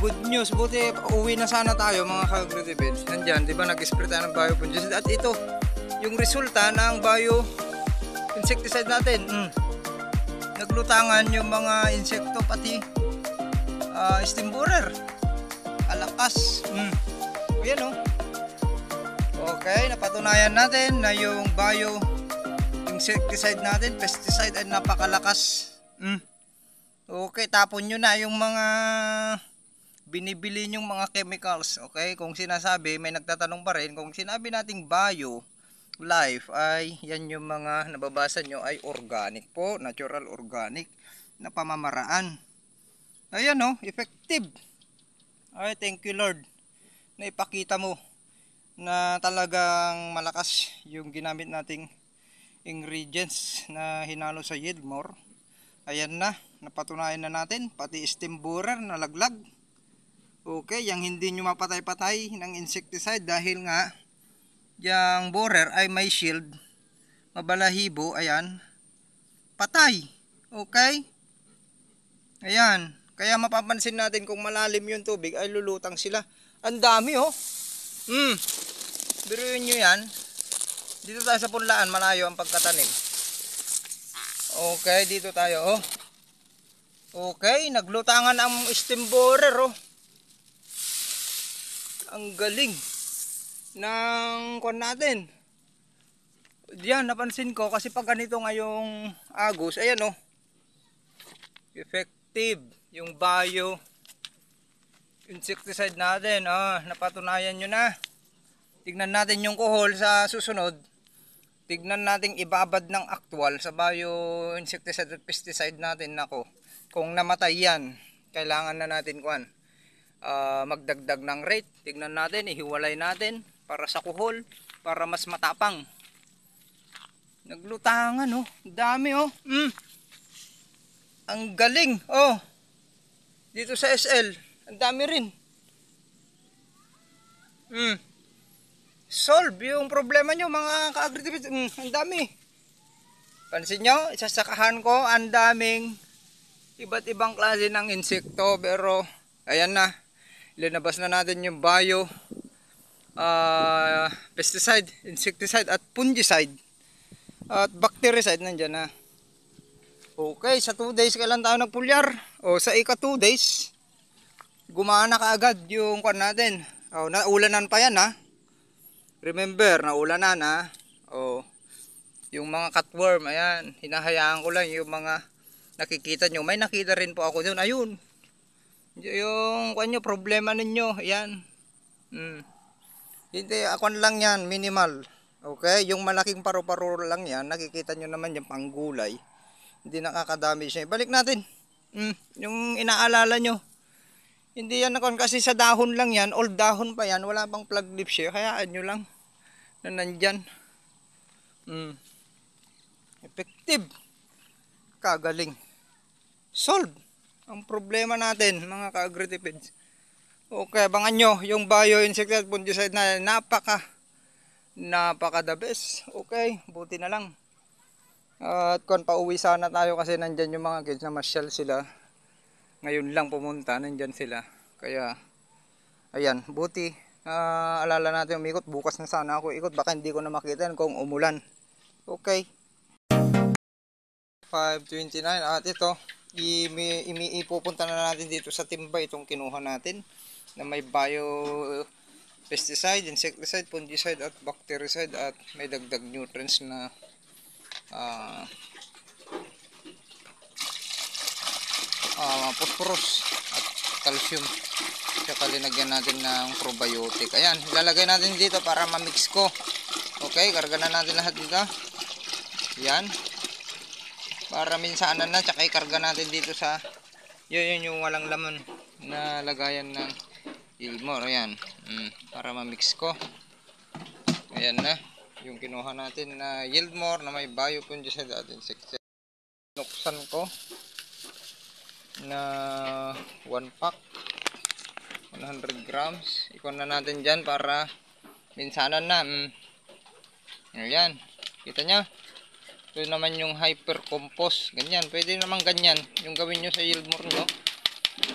good news. Buti uwi na sana tayo mga ka-agritipeds. Nandyan, di ba nag-spray tayo ng biofungicide. At ito, yung resulta ng bio-insecticide natin. Naglutangan yung mga insekto pati stem borer. Alakas. Ayan o. Okay, napatunayan natin na yung bio-insecticide natin, pesticide ay napakalakas. Okay, tapon nyo na yung mga binibili nyong mga chemicals. Okay, kung sinasabi, may nagtatanong pa rin, kung sinabi nating bio life ay yan yung mga nababasa nyo ay organic po, natural organic na pamamaraan. Ayan o, effective. Ay, thank you Lord na ipakita mo na talagang malakas yung ginamit nating ingredients na hinalo sa Yieldmore. Ayan na, napatunayan na natin, pati stem borer nalaglag. Okay, yung hindi nyo mapatay-patay ng insecticide dahil nga yung borer ay may shield, mabalahibo, ayan, patay. Okay, ayan, kaya mapapansin natin kung malalim yung tubig ay lulutang sila. Ang dami oh. Biruin nyo yan. Dito tayo sa punlaan, malayo ang pagkatanim. Okay, dito tayo oh. Okay, naglutangan ang stem borer oh. Ang galing ng kuwan natin. Diyan, napansin ko kasi pag ganito ngayong Agos, ayan oh. Effective yung bio insecticide natin. Napatunayan nyo na. Tignan natin yung kuhol sa susunod. Tignan natin ibabad ng actual sa bio insecticide at pesticide natin. Nako, kung namatay yan, kailangan na natin kuwan, magdagdag ng rate. Tignan natin, ihiwalay natin para sa kuhol, para mas matapang. Naglutangan oh, dami oh. Ang galing oh. Dito sa SL, ang dami rin. Solve yung problema nyo mga ka-agritipeds. Ang dami. Pansin nyo, isasakahan ko ang daming iba't ibang klase ng insekto. Pero ayan na, linabas na natin yung bio pesticide, insecticide at fungicide at bactericide. Nandyan na. Okay, sa 2 days kailan tayo nagpulyar? O sa ika 2 days gumana kaagad yung kwan natin. Naulanan pa yan ha. Remember, naulanan ha. Yung mga cutworm, ayan, hinahayaan ko lang yung mga nakikita nyo. May nakita rin po ako doon. Ayun, yung kwan nyo, problema ninyo, ayan. Hindi, akwan lang yan, minimal. Okay, yung malaking paru-paro lang yan, nakikita nyo naman yung panggulay. Hindi nakakadami siya. Balik natin. Yung inaalala nyo. Hindi yan nakon kasi sa dahon lang yan. Old dahon pa yan. Wala pang plug leaf siya. Hayaan nyo lang na nandyan. Effective. Kagaling. Solve ang problema natin mga ka-agritipeds. Okay, abangan nyo yung bio-insecticide fungicide na napaka the best. Okay, buti na lang. At kung pauwi sana tayo kasi nandyan yung mga kids na masyal sila. Ngayon lang pumunta, nandyan sila. Kaya, ayan, buti. Alala natin umikot. Bukas na sana ako ikot. Baka hindi ko na makita kung umulan. Okay. 5:29 at ito, ipupunta na natin dito sa timba itong kinuha natin na may bio pesticide, insecticide, fungicide at bactericide at may dagdag nutrients na phosphorus at calcium. Saka linagyan natin ng probiotic. Ayan, ilalagay natin dito para ma-mix ko. Okay, karga na natin lahat dito. Ayan. Para minsanan na, tsaka ikarga natin dito sa yun yung walang laman na lagayan ng Yieldmore. Ayan, para ma-mix ko. Ayan na, yung kinuha natin na Yieldmore na may biofungicide at insecticide. Nuksan ko na 1 pack, 100 grams. Ikon na natin dyan para minsanan na. Ayan, kita nyo. Ito naman yung hyper compost. Ganyan, pwede naman ganyan yung gawin nyo sa Yieldmore nyo.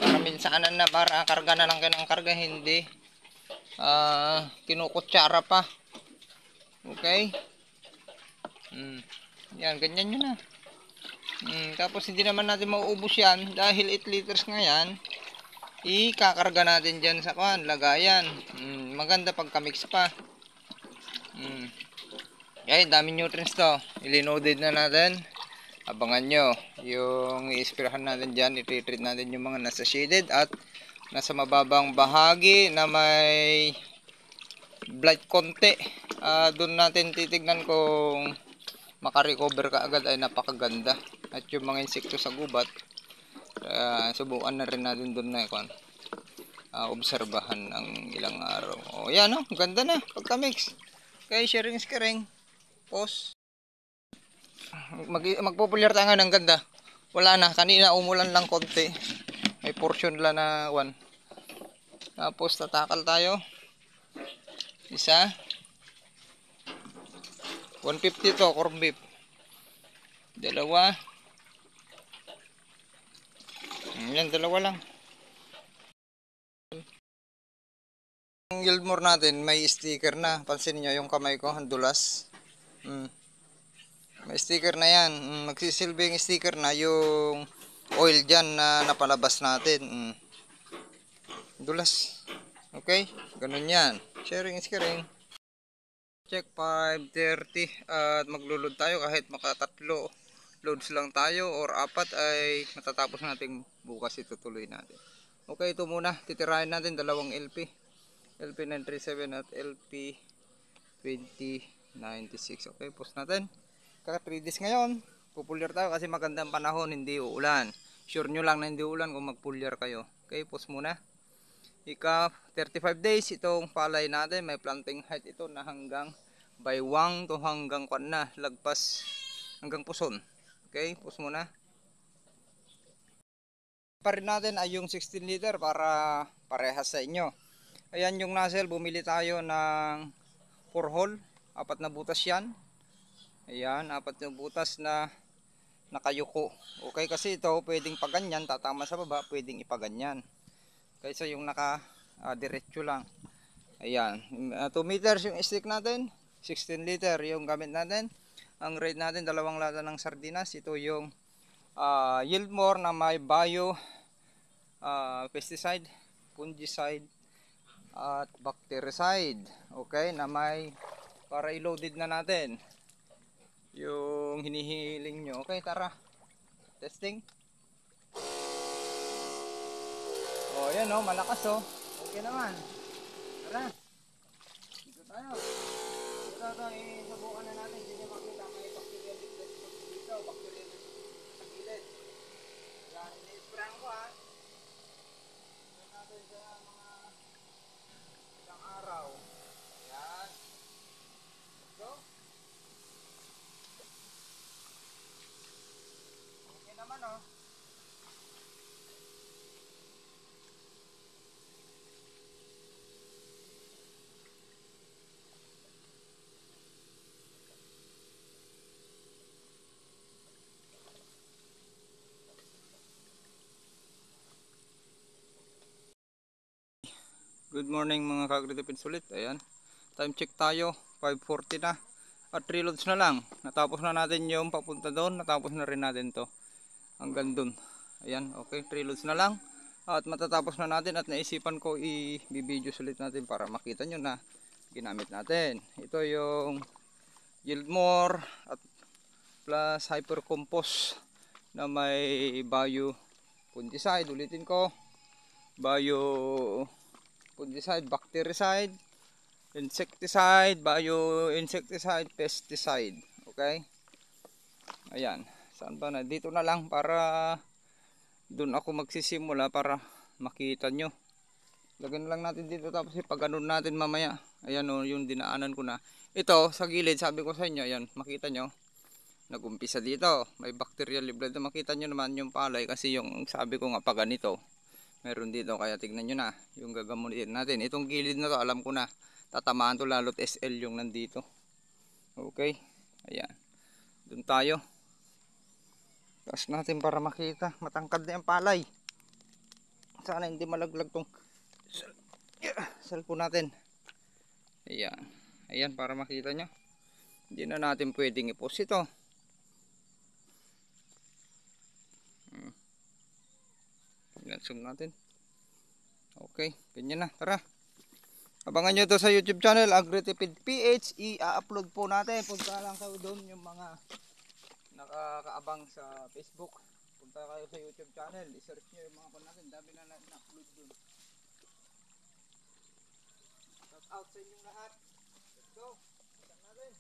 Para minsanan na, para karga na lang kayo ng karga, hindi kinukutsara pa. Okay? Yan, ganyan yun na. Tapos hindi naman natin mauubos yan dahil 8 liters nga yan. Ikakarga natin dyan sa lagayan. Maganda pagka mix pa. Okay, daming nutrients to. Ilinoded na natin. Abangan nyo yung i-sprayan natin dyan. I-treat natin yung mga nasa shaded at nasa mababang bahagi na may blight konti. Doon natin titignan kung makarecover ka agad ay napakaganda. At yung mga insekto sa gubat, subukan na rin natin doon na obserbahan ng ilang araw. O yan, ganda na pagka-mix. Okay, sharing is caring. Pause. Magpopulyar tayo nga ng ganda. Wala na, kanina umulan lang konti. May portion lang na Tapos tatakal tayo. Isa. 150 to, corn beef. Dalawa. Yan, dalawa lang. Yung Yieldmore natin, may sticker na. Pansin nyo yung kamay ko, ang dulas. May sticker na yan. Magsisilbing sticker na yung oil dyan na napalabas natin. Dulas. Okay? Ganun yan. Sharing is caring. Check 5:30 at maglulod tayo kahit makatatlo loads lang tayo or 4 ay matatapos natin bukas, itutuloy natin. Okay, ito muna. Titirahin natin dalawang LP. LP937 at LP2096. Okay, post natin. Kaka 3 days ngayon, pupulyar tayo kasi magandang panahon, hindi uulan. Sure nyo lang na hindi uulan kung magpulyar kayo. Okay, post muna. Ika 35 days itong palay natin, may planting height ito na hanggang baywang to hanggang lagpas hanggang puson. Okay, post muna. Pa rin natin ay yung 16 liter para parehas sa inyo. Ayan yung nozzle, bumili tayo ng 4 hole, 4 na butas yan. Ayan, 4 na butas na nakayuko. Okay, kasi ito pwedeng paganyan, tatama sa baba, pwedeng ipaganyan. Kaysa yung diretso lang. Ayan, 2 meters yung stick natin, 16 liter yung gamit natin. Ang rate natin, 2 lata ng sardinas. Ito yung Yieldmore na may bio pesticide, fungicide at bactericide. Okay, na may para i-loaded na natin yung hinihiling nyo. Okay, tara. Testing. Oh, yan malakas Okay naman. Tara. Dito tayo. Ito, isubukan na natin. Hindi nyo makita. May bacterial liquid dito. Bacterial liquid sa gilid. Yan, ini-sprayan ko Ito natin sa mga ilang araw. Yan. So, okay naman Good morning mga kagritipins ulit. Ayan. Time check tayo. 5:40 na. At 3 loads na lang. Natapos na natin yung papunta doon. Natapos na rin natin to. Hanggang doon. Ayan. Okay. 3 loads na lang. At matatapos na natin. At naisipan ko i-video ulit natin para makita nyo na ginamit natin. Ito yung Yieldmore at plus Hyper Compost na may bio fungicide. Ulitin ko. Bio fungicide, bactericide, insecticide, bio-insecticide, pesticide. Okay? Ayan. Saan ba na? Dito na lang para doon ako magsisimula para makita nyo. Lagyan lang natin dito tapos ipaganon natin mamaya. Ayan yung dinaanan ko na. Ito, sa gilid, sabi ko sa inyo, ayan, makita nyo. Nagumpisa dito. May bacterial libre. Makita nyo naman yung palay kasi yung sabi ko nga pa ganito. Meron dito, kaya tignan nyo na yung gagamunin natin. Itong gilid na to, alam ko na tatamaan to, lalo't SL yung nandito. Okay, ayan, dun tayo. Taas natin para makita. Matangkad na yung palay. sana hindi malaglag tong cellphone natin. Ayan. Ayan, para makita nyo. Hindi na natin pwedeng i-post ito. Ayan, zoom natin. Okay, ganyan na. Tara. Abangan nyo to sa YouTube channel, Agritipid PH. I-upload po natin. Punta lang kayo doon yung mga nakakaabang sa Facebook. Punta kayo sa YouTube channel. I-search nyo yung mga kon natin. Dami na na-upload doon. Shout out sa inyong lahat. Let's go. Punta natin.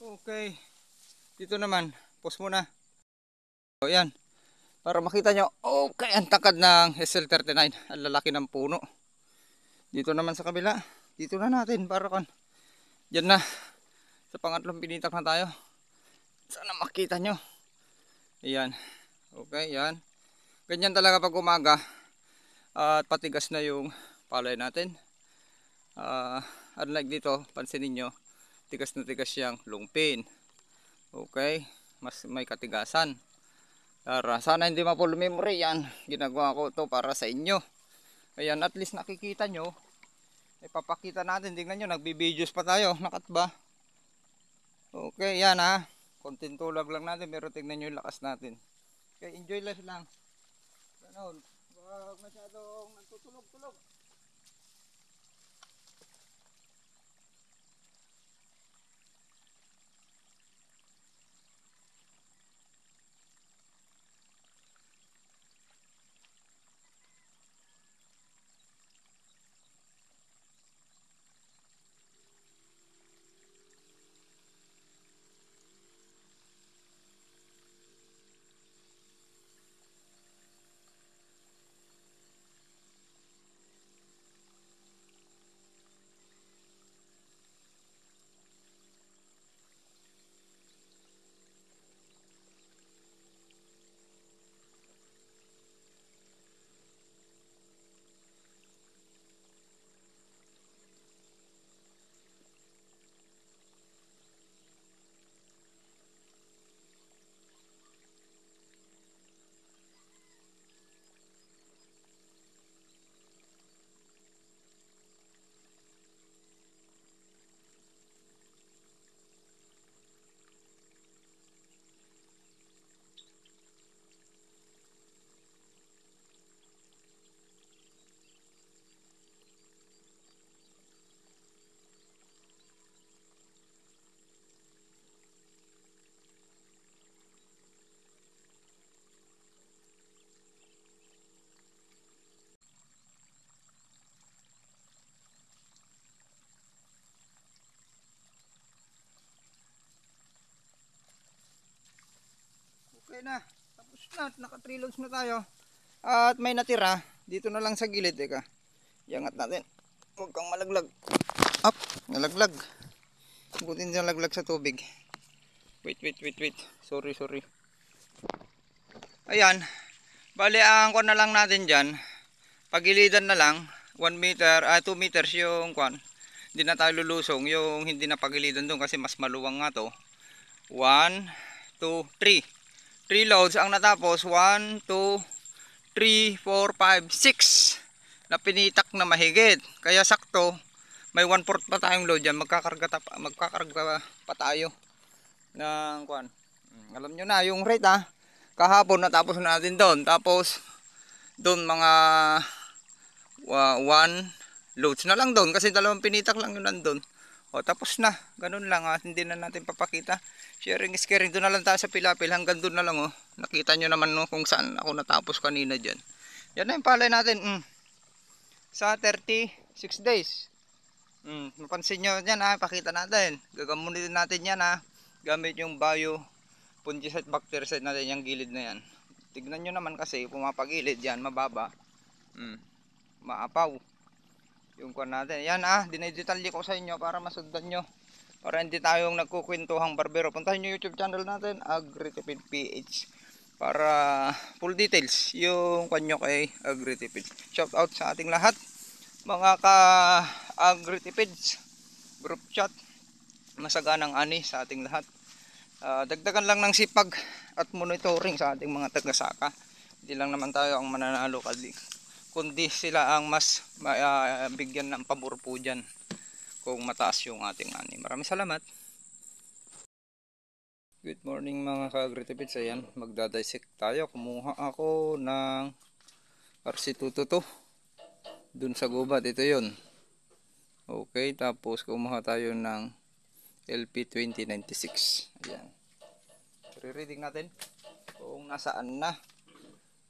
Okay. Dito naman. Pause muna. O yan. Para makita nyo. Okay. Ang tangkad ng SL39. Ang lalaki ng puno. Dito naman sa kabila. Dito na natin. Para kan. Diyan na. Sa pangatlong pinitak na tayo. Sana makita nyo. Ayan. Okay. Yan. Ganyan talaga pag umaga. At patigas na yung palay natin. Unlike dito. Pansinin nyo. Tigas na tigas siyang lungpin. Okay. Mas may katigasan. Sana hindi ma-full memory yan. Ginagawa ko to para sa inyo. Ayan, at least nakikita nyo. Ipapakita natin. Tingnan nyo, nagbi-videos pa tayo. Nakat ba? Okay, yan ha. Konting tulag lang natin pero tingnan nyo yung lakas natin. Okay, enjoy life lang. Ganon. Huwag masyadong nagtutulog-tulog. Okay na. Tapos na. Naka 3 loads na tayo. At may natira. Dito na lang sa gilid. Teka. Iangat natin. Huwag kang malaglag. Up. Nalaglag. Butin siya laglag sa tubig. Wait. Sorry. Ayan. Bali, ang kuwan na lang natin dyan. Pagilidan na lang. 1 meter, 2 meters yung kuwan. Hindi na tayo lulusong. Yung hindi na pagilidan doon kasi mas maluwang nga to. 1, 2, 3. 3 loads ang natapos. 1, 2, 3, 4, 5, 6. Na pinitak na mahigit. Kaya sakto. May 1/4 pa tayong load dyan. Magkakarga pa tayo ng kuwan. Alam nyo na yung rate kahapon natapos natin doon. Tapos doon mga 1 loads na lang doon. Kasi 2 pinitak lang yun nandun. O tapos na. Ganun lang hindi na natin papakita. Sharing is caring. Doon na lang tayo sa pilapil. Hanggang doon na lang Nakita nyo naman kung saan ako natapos kanina dyan. Yan na yung palay natin. Sa 36 days. Mapansin nyo yan pakita natin. Gagamunin natin yan gamit yung bio fungicide bactericide natin yung gilid na yan. Tignan nyo naman kasi pumapagilid yan mababa. Maapaw yung kuwan natin. Yan dinidetalye ko sa inyo para masundan nyo. Para hindi tayong nagkukwentuhang barbero. Puntahin nyo YouTube channel natin Agritipid PH para full details yung kuwan nyo kay Agritipid. Shout out sa ating lahat mga ka-Agritipids group chat, masaganang ani sa ating lahat. Dagdagan lang ng sipag at monitoring sa ating mga taga-saka. Hindi lang naman tayo ang mananalo kundi sila ang mas bigyan ng pabor po dyan kung mataas yung ating ani. Maraming salamat. Good morning mga ka-Agritipids. Ayan, magdadisect tayo. Kumuha ako ng RC222 dun sa gubat. Ito yun. Okay, tapos kumuha tayo ng LP2096. Ayan. Re-reading natin kung nasaan na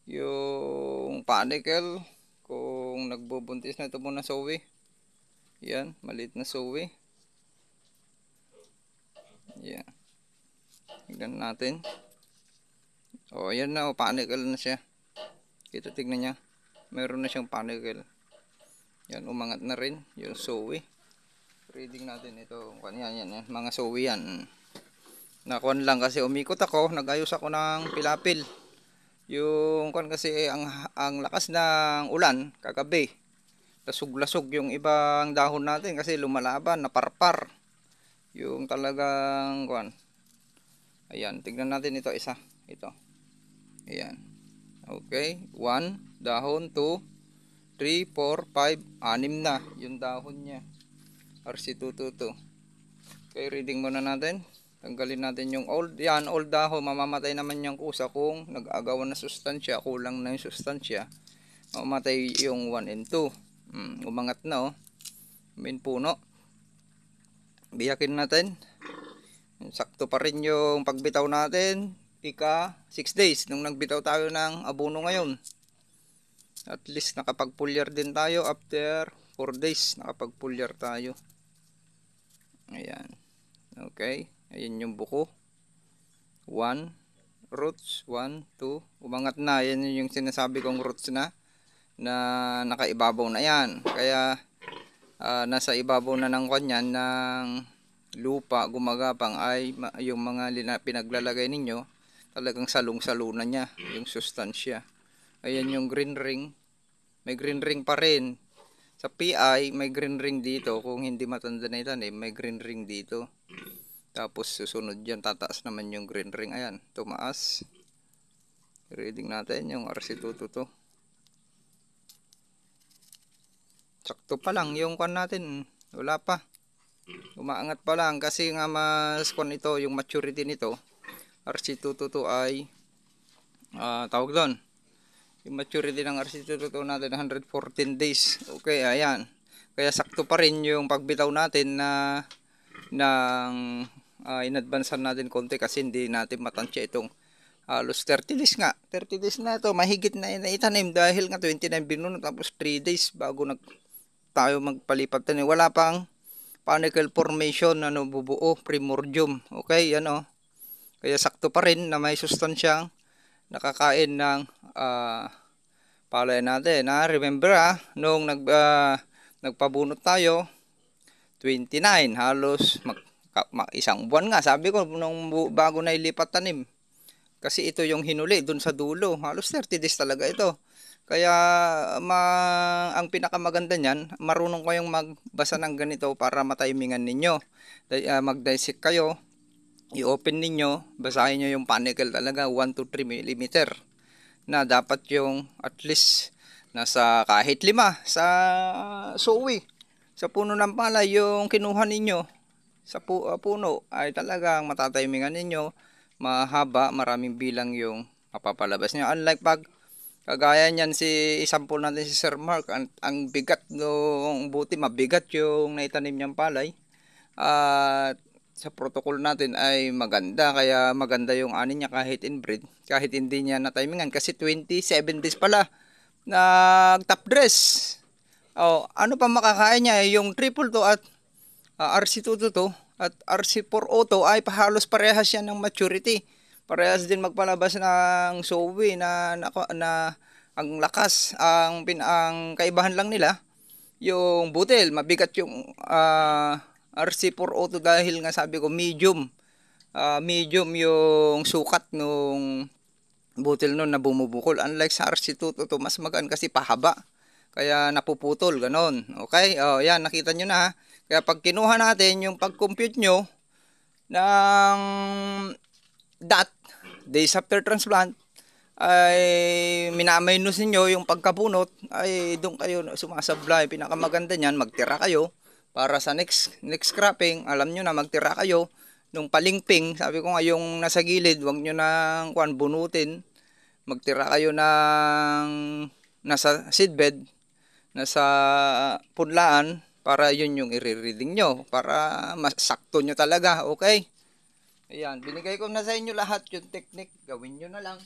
yung panicle, kung nagbubuntis na ito muna sowi. Yan, maliit na sowi. Yan. Tignan natin. Ayan na, panicle na siya. Tignan niya. Meron na siyang panicle. Yan, umangat na rin yung sowi. Reading natin ito. Yan, mga sowi yan. Nakuan lang kasi umikot ako, nagayos ako ng pilapil. Yung kuan kasi ang lakas ng ulan kagabi. Lasog-lasog yung ibang dahon natin kasi lumalaban, naparpar. Yung talagang kuan. Ayan, tignan natin ito isa. Ito. Ayan. Okay, 1 dahon, 2 3, 4, 5, 6 na yung dahon niya. RC222. Okay, reading muna natin. Tanggalin natin yung old. Yan, old dahon. Mamamatay naman yung kusa kung nag-agawan na sustansya. Kulang na yung sustansya. Mamamatay yung 1 and 2. Umangat na Main puno. Biyakin natin. Sakto pa rin yung pagbitaw natin. Ika 6 days nung nagbitaw tayo ng abono ngayon. At least nakapag-pulyar din tayo after 4 days. Nakapag-pulyar tayo. Ayan. Okay. Ayan yung buko. 1. Roots. 1, 2. Umangat na. Ayan yung sinasabi kong roots na nakaibabaw na yan. Kaya nasa ibabaw na ng kanyan ng lupa gumagapang ay yung mga pinaglalagay ninyo talagang salong-salo na niya yung sustansya. Ayan yung green ring. May green ring pa rin. Sa PI, may green ring dito. Kung hindi matanda na itanim, may green ring dito. Tapos susunod dyan, tataas naman yung green ring. Ayan, tumaas. Reading natin yung RC222. Sakto pa lang yung kan natin. Wala pa. Umaangat pa lang kasi nga mas kon ito, yung maturity nito. RC222 ay tawag doon. Yung maturity ng RC222 natin 114 days. Okay, ayan. Kaya sakto pa rin yung pagbitaw natin na in-advancean natin konti kasi hindi natin matansya itong halos 30 days nga. 30 days na ito. Mahigit na itanim dahil nga 29 binuno tapos 3 days bago tayo magpalipat tanim. Wala pang panicle formation bubuo, primordium. Okay, yan Kaya sakto pa rin na may sustansyang nakakain ng palay natin. Remember nung nagpabunot tayo 29, halos isang buwan nga sabi ko nung bago na ilipat tanim. Kasi ito yung hinuli dun sa dulo. Halos 30 days talaga ito. Kaya ang pinakamaganda niyan, marunong kayong magbasa ng ganito para matimingan ninyo. Mag-dissect kayo, i-open ninyo, basahin nyo yung panicle talaga 1 to 3 mm na dapat yung at least nasa kahit 5 sa suwi. Sa puno ng palay yung kinuha ninyo sa puno ay talagang matatimingan ninyo, mahaba, maraming bilang yung mapapalabas nyo. Unlike pag kagaya niyan isampol natin si Sir Mark, ang bigat ng buti, mabigat yung naitanim niyang palay. At sa protocol natin ay maganda, kaya maganda yung ani niya kahit inbreed, kahit hindi niya natimingan kasi 27 days pala nag top dress. Ano pa makakain niya yung triple to at RC222 at RC4 auto ay halos parehas yan ng maturity. Parehas din magpalabas ng sowi na ang lakas, ang kaibahan lang nila yung butil, mabigat yung RC4 auto dahil nga sabi ko medium yung sukat nung butil nun na bumubukol. Unlike sa RC222 mas magaan kasi pahaba, kaya napuputol ganon. Okay, yan nakita nyo na. Kaya pag kinuha natin yung pag-compute nyo ng days after transplant, ay minaminus niyo yung pagkabunot, ay doon kayo sumasablay. Pinakamaganda niyan, magtira kayo para sa next cropping. Alam nyo na, magtira kayo nung palingping. Sabi ko nga, yung nasa gilid, wag nyo nang bunutin. Magtira kayo ng nasa seedbed, nasa punlaan, para yun yung i-reading nyo, para masakto nyo talaga. Okay, ayan, binigay ko na sa inyo lahat yung technique, gawin nyo na lang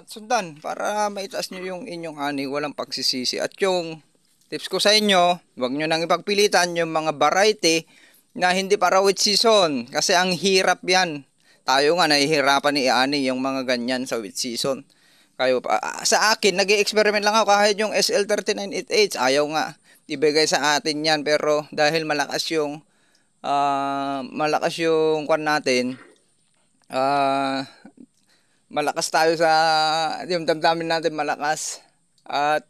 sundan para maitaas nyo yung inyong ani, walang pagsisisi. At yung tips ko sa inyo, huwag nyo nang ipagpilitan yung mga variety na hindi para with season, kasi ang hirap yan. Tayo nga nahihirapan ni ani yung mga ganyan sa with season. Kayo sa akin, nag-i-experiment lang ako kahit yung SL3988, ayaw nga ibigay sa atin yan, pero dahil malakas yung kwan natin, malakas tayo sa yung damdamin natin, malakas at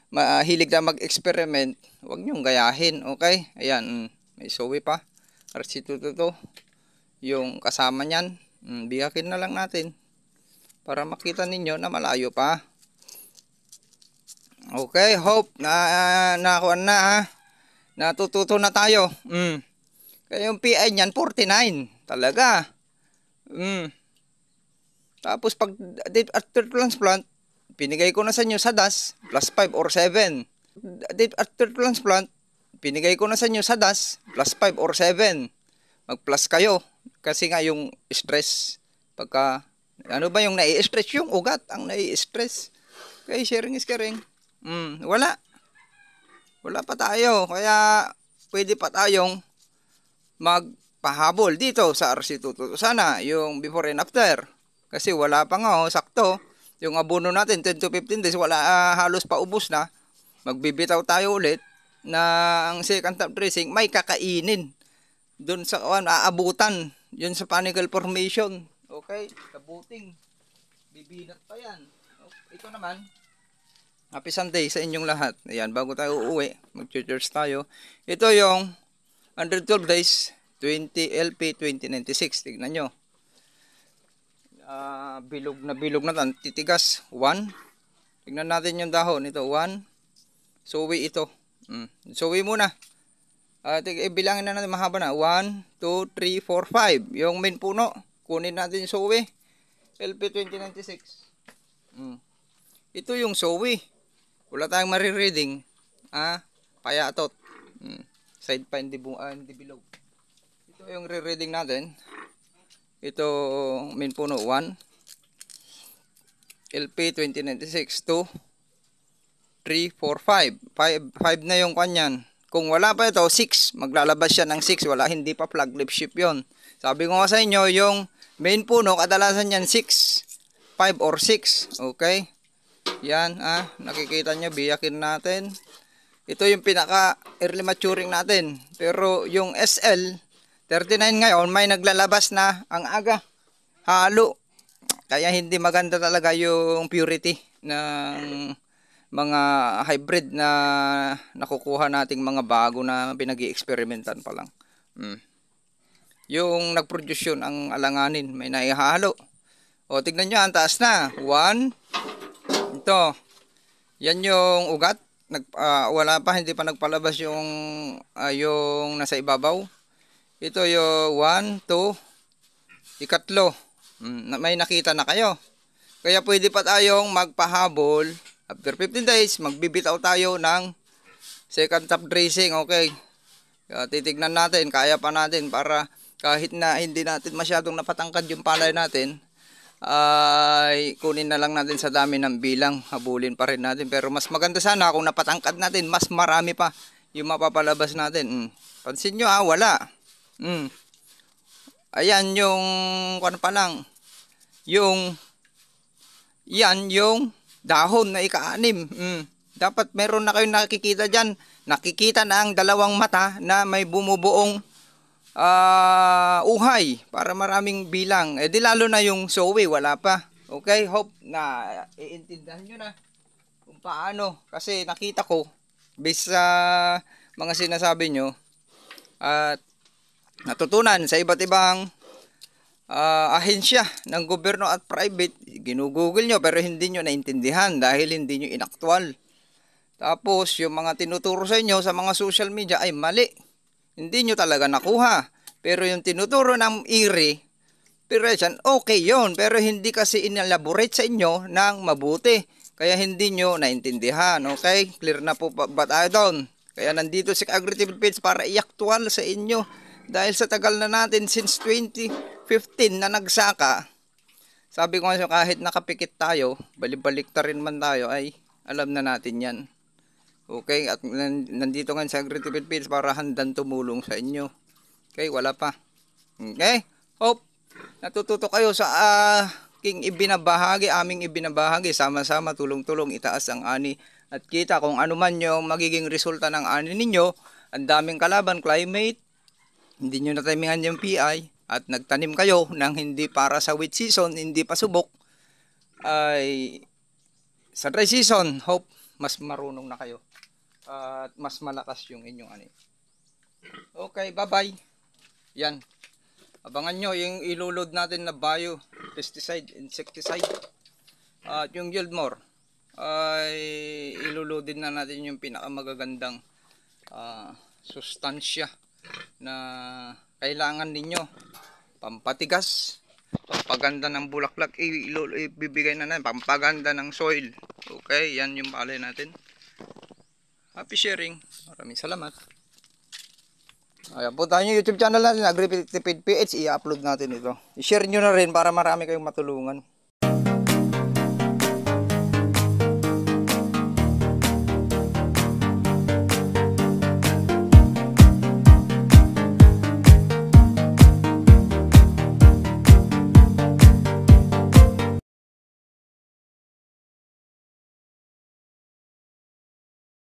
mahilig na mag-experiment, huwag nyong gayahin. Okay, ayan, may sowi pa RC222 yung kasama nyan. Biyakin na lang natin para makita ninyo na malayo pa. Okay, hope na natututo na tayo. Kaya yung PI niyan 49 talaga. Tapos pag date after transplant, pinigay ko na sa inyo sa DAS plus 5 or 7. Date after transplant, pinigay ko na sa inyo sa DAS plus 5 or 7. Mag-plus kayo kasi nga yung stress, pagka ano ba yung nai-stress, yung ugat ang nai-stress. Okay, sharing is caring. Wala pa tayo, kaya pwede pa tayong magpahabol dito sa RC222. Sana yung before and after, kasi wala pa nga, sakto yung abono natin 10 to 15 days, wala, halos paubos na. Magbibitaw tayo ulit na ang second top dressing may kakainin doon sa aabutan yun sa panicle formation. Okay, kabuting bibinat pa yan. Ito naman, happy Sunday sa inyong lahat. Ayan, bago tayo uuwi, mag-church tayo. Ito yung 112 days 20 LP 2096. Tignan nyo, bilog na titigas 1. Tignan natin yung dahon. Ito 1. Suwi ito. Suwi muna. Bilangin na natin, mahaba na. 1, 2, 3, 4, 5. Yung main puno, kunin natin yung suwi LP 2096. Ito yung suwi. Wala tayong marireading. Payatot. Side pa hindi bilog. Ito yung re-reading natin. Ito main puno 1 LP 2096 2 3 4 5 5 na yung kanyan. Kung wala pa ito 6, maglalabas siya ng 6. Wala, hindi pa flag lip ship yon. Sabi ko nga sa inyo, yung main puno, kadalasan yan 6, 5 or 6. Okay? Yan, nakikita nyo, biyakin natin. Ito yung pinaka early maturing natin. Pero yung SL 39 ngayon, may naglalabas na ang aga. Halo. Kaya hindi maganda talaga yung purity ng mga hybrid na nakukuha nating mga bago na pinag-i-experimentan pa lang. Yung nag-produce yun ang alanganin, may naihahalo. O tignan nyo, ang taas na. 1. Ito. Yan yung ugat. Wala pa, hindi pa nagpalabas yung nasa ibabaw. Ito yung 1, 2, ikatlo. May nakita na kayo. Kaya pwede pa tayong magpahabol. After 15 days, magbibitaw tayo ng second top dressing. Okay. Titignan natin, kaya pa natin para kahit na hindi natin masyadong napatangkad yung palay natin, ay kunin na lang natin sa dami ng bilang, habulin pa rin natin. Pero mas maganda sana kung napatangkad natin, mas marami pa yung mapapalabas natin. Pansin nyo wala. Ayan yung kung pa lang, yan yung dahon na ika-6. Dapat meron na kayong nakikita dyan. Nakikita na ang dalawang mata na may bumubuong uhay para maraming bilang. Di lalo na yung sowi, wala pa. Okay, hope na iintindihan nyo na kung paano. Kasi nakita ko, based sa mga sinasabi nyo, at natutunan sa iba't ibang ahensya ng gobyerno at private, ginugugol nyo pero hindi nyo naintindihan dahil hindi nyo inaktwal. Tapos yung mga tinuturo sa inyo sa mga social media ay mali. Hindi nyo talaga nakuha. Pero yung tinuturo ng IRI, okay yon, pero hindi kasi inelaborate sa inyo ng mabuti. Kaya hindi nyo naintindihan. Okay? Clear na po ba tayo doon? Kaya nandito si Agritipid Page para i-actual sa inyo. Dahil sa tagal na natin since 2015 na nagsaka, sabi ko nga kahit nakapikit tayo, balibalik ta rin man tayo, ay alam na natin yan. Okay, at nandito nga sa Agritipid Page para handang tumulong sa inyo. Okay, wala pa. Okay, hope natututo kayo sa aming ibinabahagi. Sama-sama, tulong-tulong, itaas ang ani at kita kung ano man yung magiging resulta ng ani ninyo. Ang daming kalaban, climate, hindi nyo natimingan yung PI at nagtanim kayo ng hindi para sa wheat season, hindi pa subok, ay sa dry season, hope mas marunong na kayo at mas malakas yung inyong ani. Okay, bye-bye. Yan. Abangan nyo yung ilulod natin na bio, pesticide, insecticide. At yung yield more, ay ilulodin na natin yung pinakamagagandang sustansya na kailangan ninyo. Pampatigas, pampaganda ng bulaklak, ibibigay na natin, pampaganda ng soil. Okay, yan yung palay natin. Happy sharing. Maraming salamat. Ayan po tayo yung YouTube channel natin, Agritipid PH, i-upload natin ito. I-share nyo na rin para marami kayong matulungan.